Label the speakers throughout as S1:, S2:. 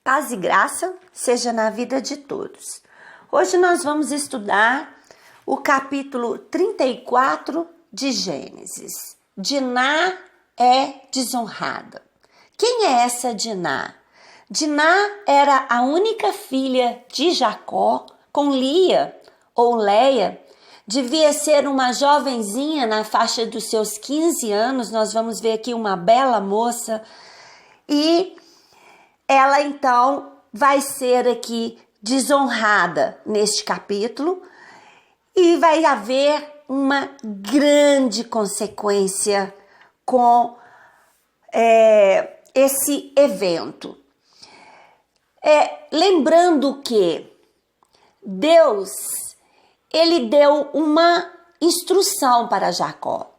S1: Paz e graça seja na vida de todos. Hoje nós vamos estudar o capítulo 34 de Gênesis. Diná é desonrada. Quem é essa Diná? Diná era a única filha de Jacó com Lia ou Leia. Devia ser uma jovenzinha na faixa dos seus 15 anos. Nós vamos ver aqui uma bela moça. E ela então vai ser aqui desonrada neste capítulo e vai haver uma grande consequência com esse evento. Lembrando que Deus, ele deu uma instrução para Jacó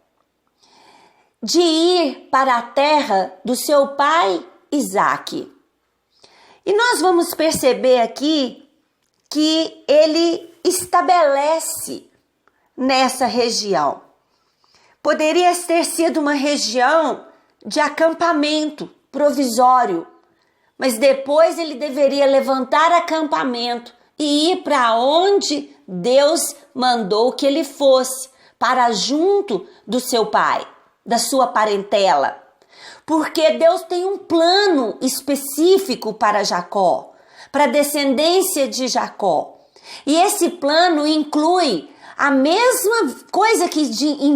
S1: de ir para a terra do seu pai Isaque. E nós vamos perceber aqui que ele estabelece nessa região. Poderia ter sido uma região de acampamento provisório, mas depois ele deveria levantar acampamento e ir para onde Deus mandou que ele fosse, para junto do seu pai, da sua parentela. Porque Deus tem um plano específico para Jacó, para a descendência de Jacó. E esse plano inclui a mesma coisa que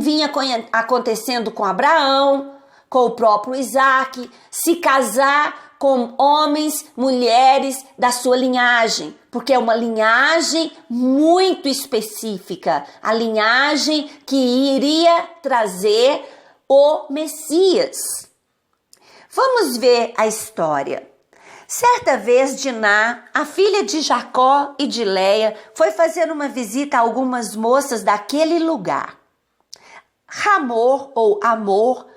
S1: vinha acontecendo com Abraão, com o próprio Isaque, se casar com homens, mulheres da sua linhagem, porque é uma linhagem muito específica, a linhagem que iria trazer o Messias. Vamos ver a história. Certa vez, Diná, a filha de Jacó e de Leia, foi fazer uma visita a algumas moças daquele lugar. Ramor, ou Amor,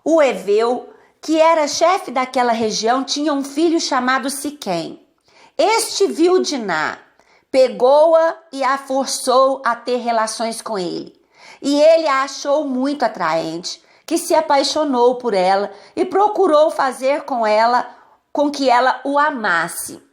S1: o Eveu, que era chefe daquela região, tinha um filho chamado Siquém. Este viu Diná, pegou-a e a forçou a ter relações com ele. E ele a achou muito atraente, que se apaixonou por ela e procurou fazer com que ela o amasse.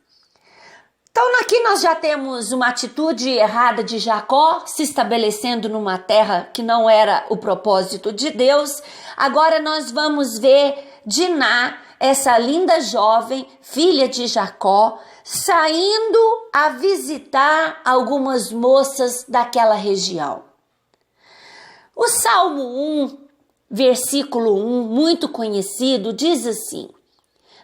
S1: Então aqui nós já temos uma atitude errada de Jacó se estabelecendo numa terra que não era o propósito de Deus. Agora nós vamos ver Diná, essa linda jovem, filha de Jacó, saindo a visitar algumas moças daquela região. O Salmo 1, versículo 1, muito conhecido, diz assim: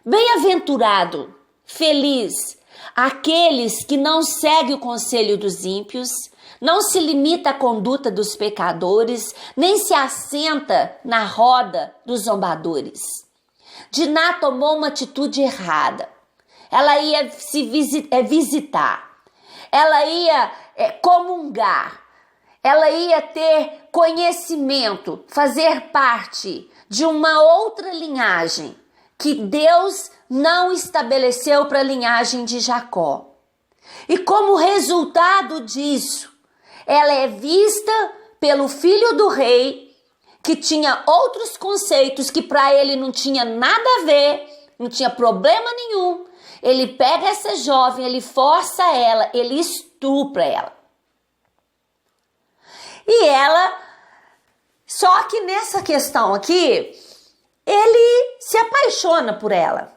S1: Bem-aventurado, feliz, aqueles que não seguem o conselho dos ímpios, não se limita à conduta dos pecadores, nem se assenta na roda dos zombadores. Diná tomou uma atitude errada. Ela ia visitar, ela ia comungar, ela ia ter conhecimento, fazer parte de uma outra linhagem que Deus não estabeleceu para a linhagem de Jacó. E como resultado disso, ela é vista pelo filho do rei, que tinha outros conceitos que para ele não tinha nada a ver, não tinha problema nenhum. Ele pega essa jovem, ele força ela, ele estupra ela. E ela, só que nessa questão aqui, ele se apaixona por ela.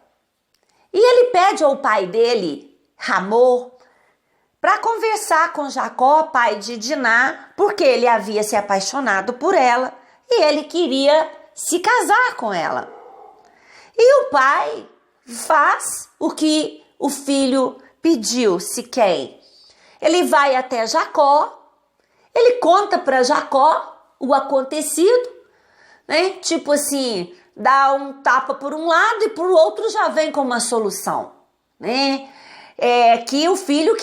S1: E ele pede ao pai dele, Ramor, para conversar com Jacó, pai de Diná, porque ele havia se apaixonado por ela e ele queria se casar com ela. E o pai faz o que o filho pediu, Siquém. Ele vai até Jacó, ele conta para Jacó o acontecido, né? Tipo assim, dá um tapa por um lado e por outro já vem com uma solução, né? Que o filho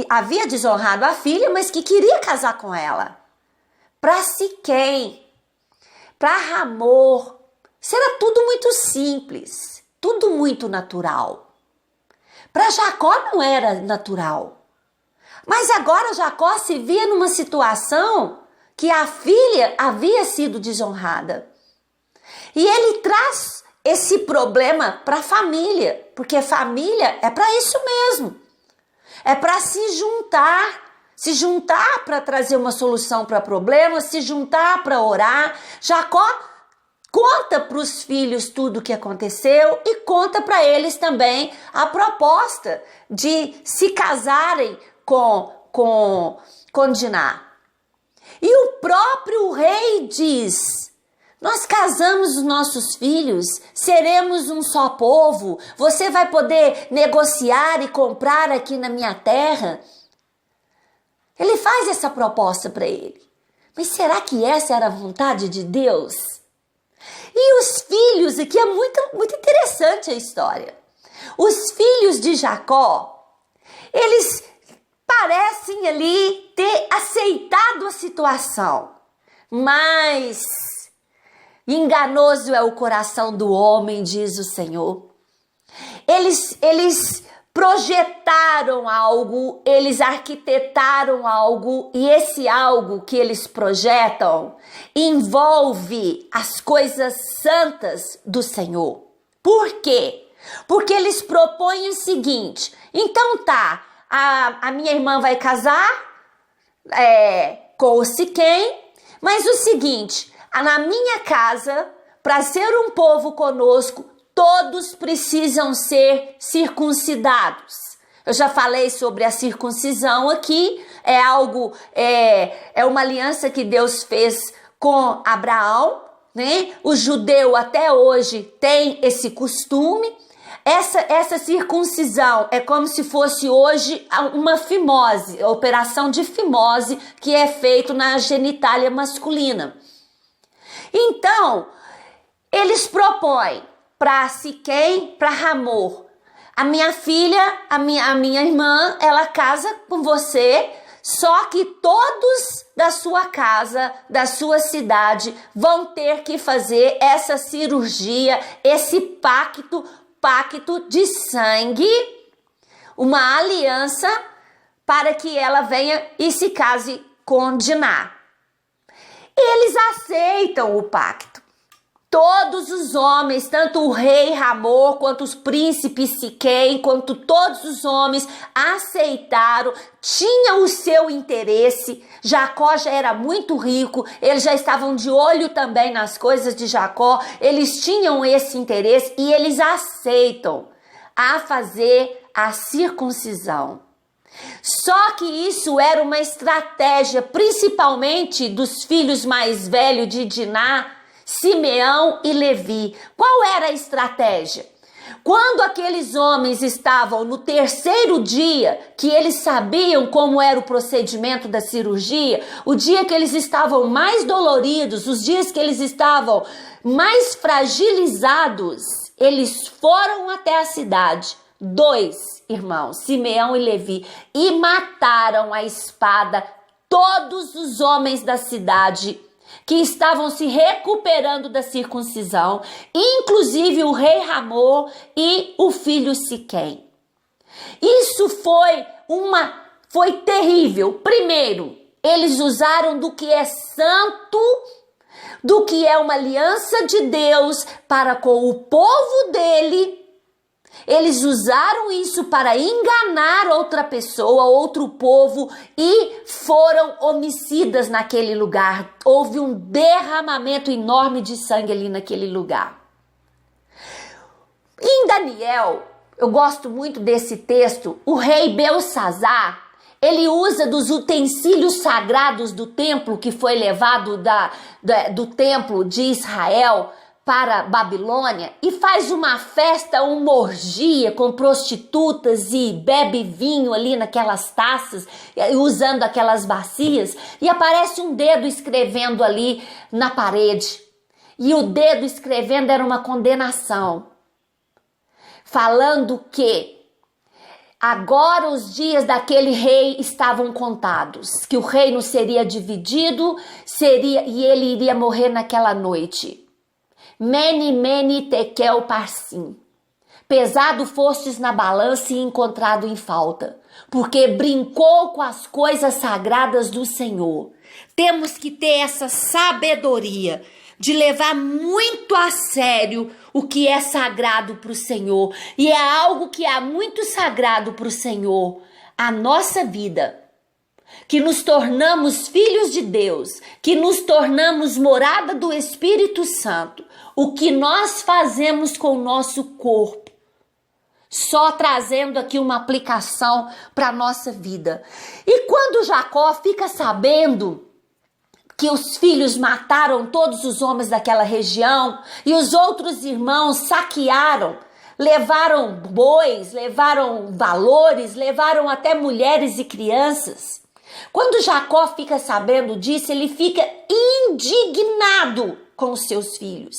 S1: havia desonrado a filha, mas que queria casar com ela. Para Siquém, para Ramor, será tudo muito simples, tudo muito natural. Para Jacó não era natural. Mas agora Jacó se via numa situação que a filha havia sido desonrada. E ele traz esse problema para a família, porque família é para isso mesmo. É para se juntar para trazer uma solução para problemas, se juntar para orar. Jacó conta para os filhos tudo o que aconteceu e conta para eles também a proposta de se casarem com Diná. E o próprio rei diz: nós casamos os nossos filhos, seremos um só povo, você vai poder negociar e comprar aqui na minha terra. Ele faz essa proposta para ele. Mas será que essa era a vontade de Deus? E os filhos, aqui é muito interessante a história. Os filhos de Jacó, eles parecem ali ter aceitado a situação, mas enganoso é o coração do homem, diz o Senhor. Eles projetaram algo, eles arquitetaram algo, e esse algo que eles projetam envolve as coisas santas do Senhor. Por quê? Porque eles propõem o seguinte: então tá, a minha irmã vai casar com o Siquém, mas o seguinte, na minha casa, para ser um povo conosco, todos precisam ser circuncidados. Eu já falei sobre a circuncisão aqui, é uma aliança que Deus fez com Abraão, né? O judeu até hoje tem esse costume. Essa circuncisão é como se fosse hoje uma fimose, a operação de fimose que é feito na genitália masculina. Então, eles propõem para Siquém, para Hamor: a minha filha, a minha irmã, ela casa com você, só que todos da sua casa, da sua cidade, vão ter que fazer essa cirurgia, esse pacto de sangue, uma aliança, para que ela venha e se case com Diná. Eles aceitam o pacto. Todos os homens, tanto o rei Hamor, quanto os príncipes Siquém, quanto todos os homens aceitaram, tinham o seu interesse. Jacó já era muito rico, eles já estavam de olho também nas coisas de Jacó, eles tinham esse interesse e eles aceitam a fazer a circuncisão. Só que isso era uma estratégia, principalmente dos filhos mais velhos de Diná, Simeão e Levi. Qual era a estratégia? Quando aqueles homens estavam no terceiro dia, que eles sabiam como era o procedimento da cirurgia, o dia que eles estavam mais doloridos, os dias que eles estavam mais fragilizados, eles foram até a cidade, 2 irmãos, Simeão e Levi, e mataram à espada todos os homens da cidade que estavam se recuperando da circuncisão, inclusive o rei Hamor e o filho Siquém. Isso foi terrível. Primeiro, eles usaram do que é santo, do que é uma aliança de Deus para com o povo dele. Eles usaram isso para enganar outra pessoa, outro povo, e foram homicidas naquele lugar. Houve um derramamento enorme de sangue ali naquele lugar. Em Daniel, eu gosto muito desse texto, o rei Belsazar, ele usa dos utensílios sagrados do templo que foi levado do templo de Israel para Babilônia e faz uma festa, uma orgia com prostitutas e bebe vinho ali naquelas taças, usando aquelas bacias, e aparece um dedo escrevendo ali na parede. E o dedo escrevendo era uma condenação, falando que agora os dias daquele rei estavam contados, que o reino seria dividido, e ele iria morrer naquela noite. Mene, mene, tekel, parsim. Pesado fostes na balança e encontrado em falta, porque brincou com as coisas sagradas do Senhor. Temos que ter essa sabedoria. de levar muito a sério o que é sagrado para o Senhor. E é algo que é muito sagrado para o Senhor, a nossa vida. Que nos tornamos filhos de Deus, que nos tornamos morada do Espírito Santo. O que nós fazemos com o nosso corpo. Só trazendo aqui uma aplicação para a nossa vida. E quando Jacó fica sabendo que os filhos mataram todos os homens daquela região e os outros irmãos saquearam, levaram bois, levaram valores, levaram até mulheres e crianças. Quando Jacó fica sabendo disso, ele fica indignado com os seus filhos.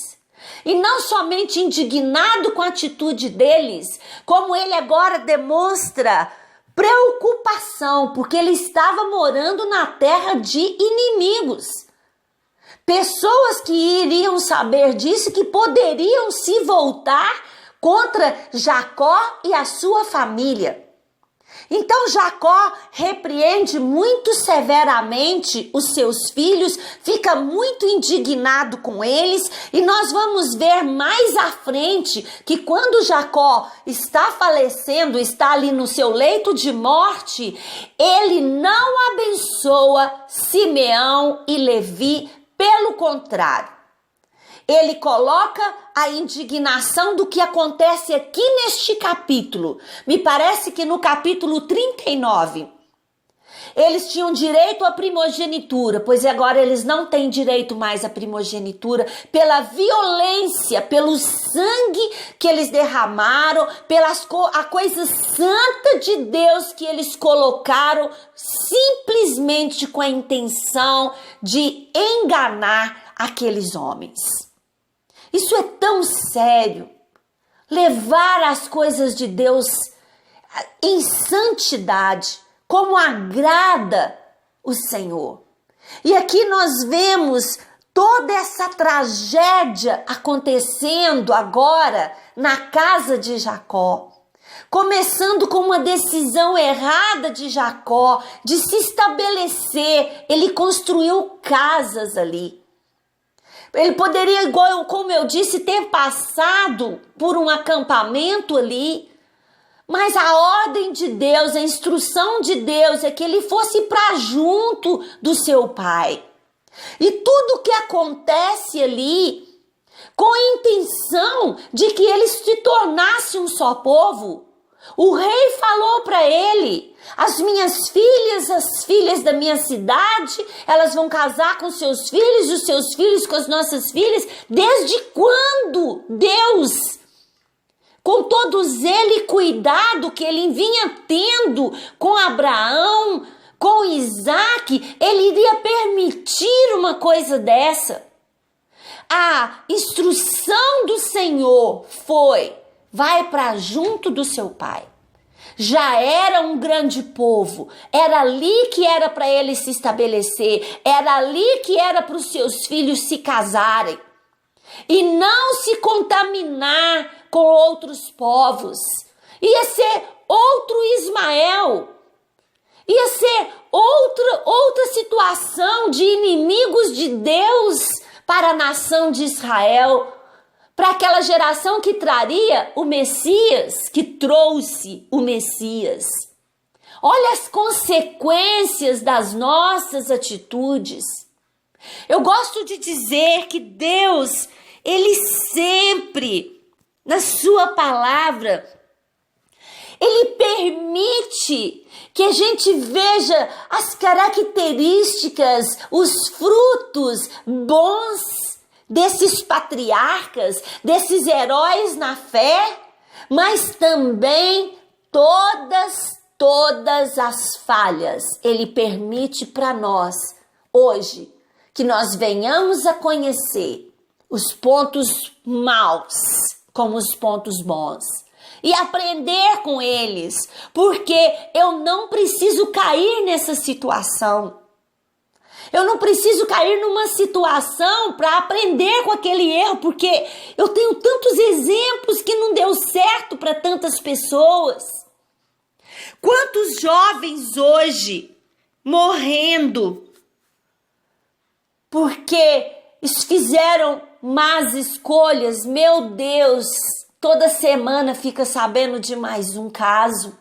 S1: E não somente indignado com a atitude deles, como ele agora demonstra preocupação, porque ele estava morando na terra de inimigos. Pessoas que iriam saber disso, que poderiam se voltar contra Jacó e a sua família. Então Jacó repreende muito severamente os seus filhos, fica muito indignado com eles, e nós vamos ver mais à frente que quando Jacó está falecendo, está ali no seu leito de morte, ele não abençoa Simeão e Levi, pelo contrário. Ele coloca a indignação do que acontece aqui neste capítulo. Me parece que no capítulo 39, eles tinham direito à primogenitura, pois agora eles não têm direito mais à primogenitura pela violência, pelo sangue que eles derramaram, a coisa santa de Deus que eles colocaram simplesmente com a intenção de enganar aqueles homens. Isso é tão sério. Levar as coisas de Deus em santidade, como agrada o Senhor. E aqui nós vemos toda essa tragédia acontecendo agora na casa de Jacó. Começando com uma decisão errada de Jacó de se estabelecer. Ele construiu casas ali. Ele poderia, igual como eu disse, ter passado por um acampamento ali, mas a ordem de Deus, a instrução de Deus é que ele fosse para junto do seu pai. E tudo que acontece ali, com a intenção de que ele se tornasse um só povo. O rei falou para ele: as minhas filhas, as filhas da minha cidade, elas vão casar com seus filhos, os seus filhos com as nossas filhas. Desde quando Deus, com todo zelo e cuidado que ele vinha tendo com Abraão, com Isaac, ele iria permitir uma coisa dessa? A instrução do Senhor foi: vai para junto do seu pai. Já era um grande povo, era ali que era para ele se estabelecer, era ali que era para os seus filhos se casarem e não se contaminar com outros povos. Ia ser outro Ismael, ia ser outra situação de inimigos de Deus para a nação de Israel, para aquela geração que traria o Messias, que trouxe o Messias. Olha as consequências das nossas atitudes. Eu gosto de dizer que Deus, ele sempre, na sua palavra, ele permite que a gente veja as características, os frutos bons desses patriarcas, desses heróis na fé, mas também todas as falhas. Ele permite para nós, hoje, que nós venhamos a conhecer os pontos maus como os pontos bons e aprender com eles, porque eu não preciso cair nessa situação. Eu não preciso cair numa situação para aprender com aquele erro, porque eu tenho tantos exemplos que não deu certo para tantas pessoas. Quantos jovens hoje morrendo porque fizeram más escolhas, meu Deus, toda semana fica sabendo de mais um caso.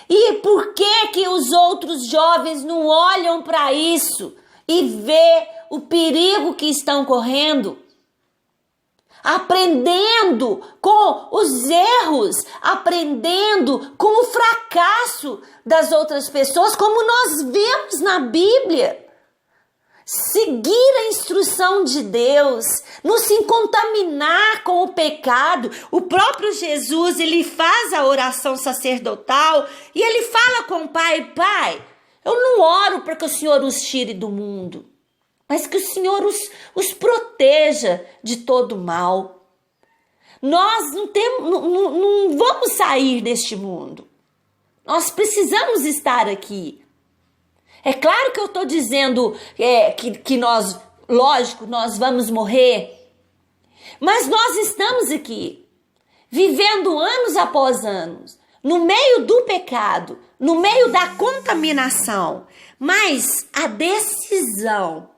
S1: E por que os outros jovens não olham para isso e vê o perigo que estão correndo? Aprendendo com os erros, aprendendo com o fracasso das outras pessoas, como nós vemos na Bíblia. Seguir a instrução de Deus, não se contaminar com o pecado. O próprio Jesus, ele faz a oração sacerdotal e ele fala com o Pai: Pai, eu não oro para que o Senhor os tire do mundo, mas que o Senhor os proteja de todo mal. Nós não vamos sair deste mundo. Nós precisamos estar aqui. É claro que eu estou dizendo que nós, lógico, nós vamos morrer. Mas nós estamos aqui, vivendo anos após anos, no meio do pecado, no meio da contaminação. Mas a decisão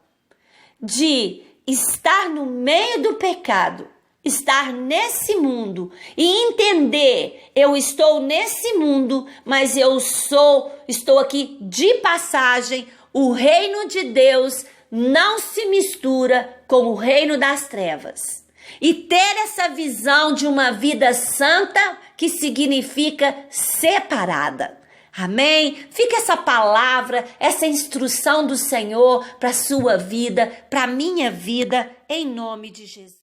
S1: de estar no meio do pecado, estar nesse mundo e entender, eu estou nesse mundo, mas eu estou aqui de passagem. O reino de Deus não se mistura com o reino das trevas. E ter essa visão de uma vida santa, que significa separada. Amém? Fica essa palavra, essa instrução do Senhor para a sua vida, para a minha vida, em nome de Jesus.